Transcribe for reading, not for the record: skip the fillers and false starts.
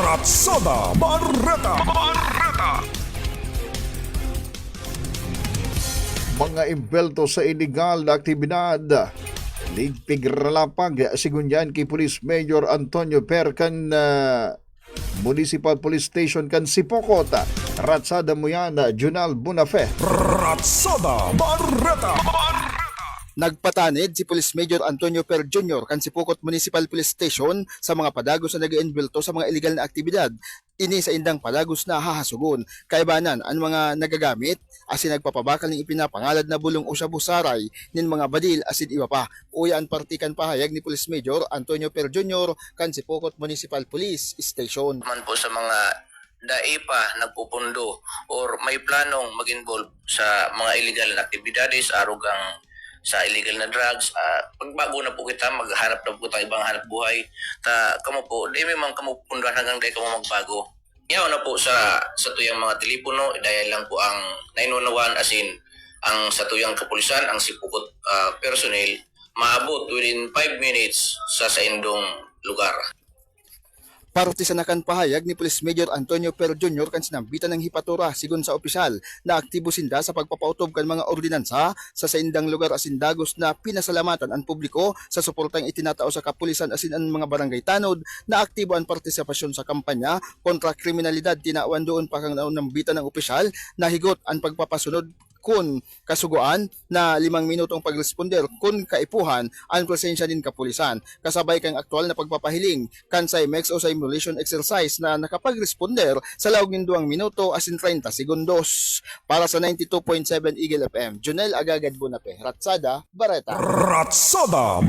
Ratsada Barreta. Mga imbelto sa iligal na aktibidad. Ligpigralapag sigunyan kay Police Major Antonio Percan Municipal Police Station kan Sipokot. Ratsada mo yan, Junal Bunafe. Ratsada Barreta. Nagpatanid si Police Major Antonio Per Jr. kan Sipokot Municipal Police Station sa mga padagos na nag-iinbilto sa mga illegal na aktibidad. Ini sa indang padagos na hahasugon. Kaibanan ang mga nagagamit asin nagpapabakal ng ipinapangalad na bulong o sabusaray nin mga badil asin iba pa. Uya ang partikan pahayag ni Police Major Antonio Per Jr. kan Sipokot Municipal Police Station. Man po sa mga daipa nagpupundo or may planong mag-involve sa mga illegal na aktibidades, arugang sa illegal na drugs, pagbago na po kita, maghanap na po kita ibang hanap buhay. Kamo po, di may mga kamupundan hanggang kayo kamo magbago. Yaw na po sa tuyang mga telepono, dahil lang po ang 911 asin ang sa tuyang kapulisan, ang Sipokot personnel, maabot within 5 minutes sa indong lugar. Parte sa nakan pahayag ni Police Major Antonio Per Jr. kan sinambitan ng hipatura sigon sa opisyal na aktibo sinda sa pagpapautob kan mga ordinansa sa indang lugar asin dagos na pinasalamatan ang publiko sa suportang itinatao sa kapulisan asin ang mga barangay tanod na aktibo ang partisipasyon sa kampanya kontra kriminalidad. Tinaawan doon pa kang nambitan ng opisyal na higot ang pagpapasunod kun kasuguan na 5 minutong pagresponder kun kaipuhan ang presensya din kapulisan kasabay kang aktual na pagpapahiling kansay mex o simulation exercise na nakapagresponder sa laog ng 2 minuto asin 30 segundos. Para sa 92.7 Eagle FM, Junel Agagad Bunape, Ratsada Barreta. Ratsada